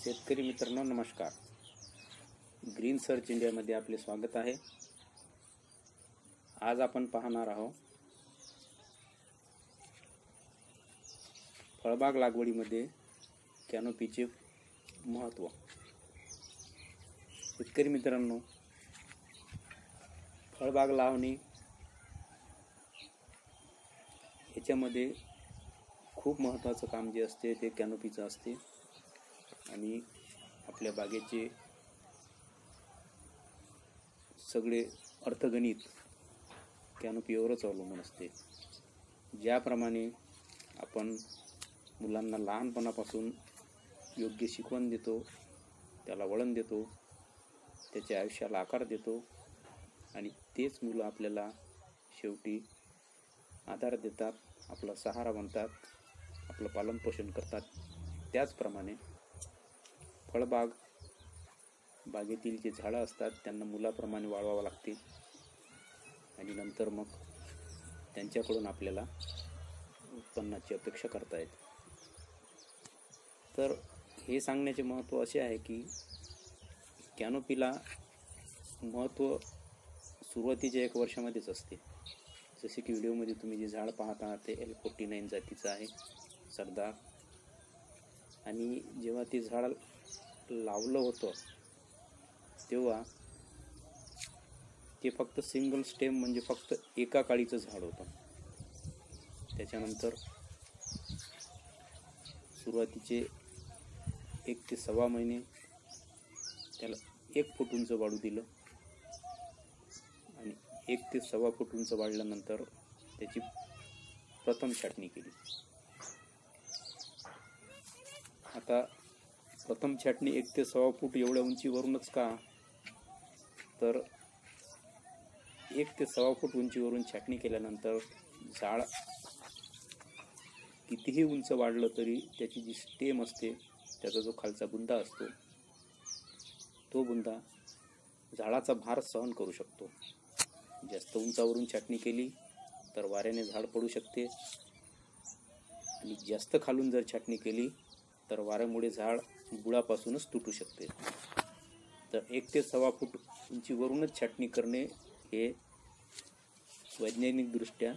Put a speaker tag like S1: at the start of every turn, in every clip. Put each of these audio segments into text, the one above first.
S1: शेतकरी मित्रांनो नमस्कार. ग्रीन सर्च इंडियामध्ये आपले स्वागत आहे. आज आपण पाहणार आहोत फळबाग लागवडीमध्ये कॅनोपीचे महत्त्व. शेतकरी मित्रांनो, फळबाग लावणे याच्यामध्ये खूप महत्त्वाचं काम जे असते ते कॅनोपीचं असते आणि आपल्या बागेचे सगळे अर्थगणित कॅनोपीवरच अवलंबून असते. ज्याप्रमाणे आपण मुलांना लहानपणापासून योग्य शिकवण देतो, त्याला वळण देतो, त्याच्या आयुष्याला आकार देतो आणि तेच मुलं आपल्याला शेवटी आधार देतात, आपला सहारा बनतात, आपलं पालनपोषण करतात. त्याचप्रमाणे फळबाग बागेतील जे झाडं असतात त्यांना मुलाप्रमाणे वाढवावं लागते आणि नंतर मग त्यांच्याकडून आपल्याला उत्पन्नाची अपेक्षा करता येते. तर हे सांगण्याचे महत्त्व असे आहे की कॅनोपीला महत्त्व सुरुवातीच्या 1 वर्षामध्येच असते. जसे की व्हिडिओमध्ये तुम्ही जे झाड पाहत आहात ते L49 जातीचं आहे, सरदार. आणि जेव्हा ते झाड लावलं होतं तेव्हा ते फक्त सिंगल स्टेम म्हणजे फक्त एका काळीचं झाड होतं. त्याच्यानंतर सुरुवातीचे 1 ते 1.25 महिने त्याला 1 फूट उंच वाढू दिलं आणि 1 ते 1.25 फूट उंच वाढल्यानंतर त्याची प्रथम छाटणी केली. आता प्रथम छाटणी 1 ते 1.25 फूट एवढ्या उंचीवरूनच का? तर 1 ते 1.25 फूट उंचीवरून छाटणी केल्यानंतर झाड कितीही उंच वाढलं तरी त्याची जी स्टेम असते, त्याचा जो खालचा बुंदा असतो, तो बुंदा झाडाचा भार सहन करू शकतो. जास्त उंचावरून छाटणी केली तर वाऱ्याने झाड पडू शकते आणि जास्त खालून जर छाटणी केली तर वाऱ्यामुळे झाड बुडापासूनच तुटू शकते. तर 1 ते 1.25 फूट उंचीवरूनच छाटणी करणे हे वैज्ञानिकदृष्ट्या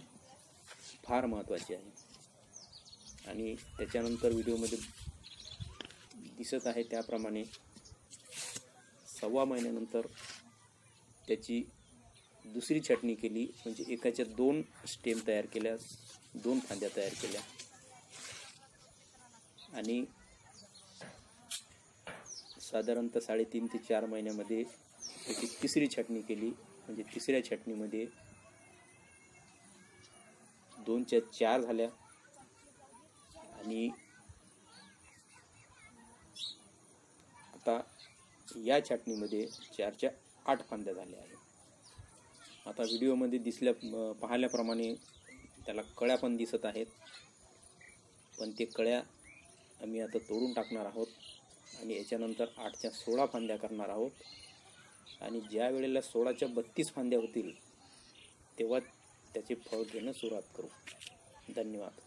S1: फार महत्त्वाचे आहे. आणि त्याच्यानंतर व्हिडिओमध्ये दिसत आहे त्याप्रमाणे 1.25 महिन्यानंतर त्याची दुसरी छाटणी केली, म्हणजे एकाच्या 2 स्टेम तयार केल्या, 2 फांद्या तयार केल्या आणि साधारणतः 3.5 ते 4 महिन्यामध्ये त्याची तिसरी छाटणी केली. म्हणजे तिसऱ्या छाटणीमध्ये 2च्या 4 झाल्या आणि आता या छाटणीमध्ये 4च्या 8 फांद्या झाल्या आहेत. आता व्हिडिओमध्ये पाहिल्याप्रमाणे त्याला कळ्या पण दिसत आहेत, पण ते कळ्या आम्ही आता तोडून टाकणार आहोत आणि याच्यानंतर 8च्या 16 फांद्या करणार आहोत. आणि ज्या वेळेला 16च्या 32 फांद्या होतील तेव्हा त्याचे फळ घेणं सुरुवात करू. धन्यवाद.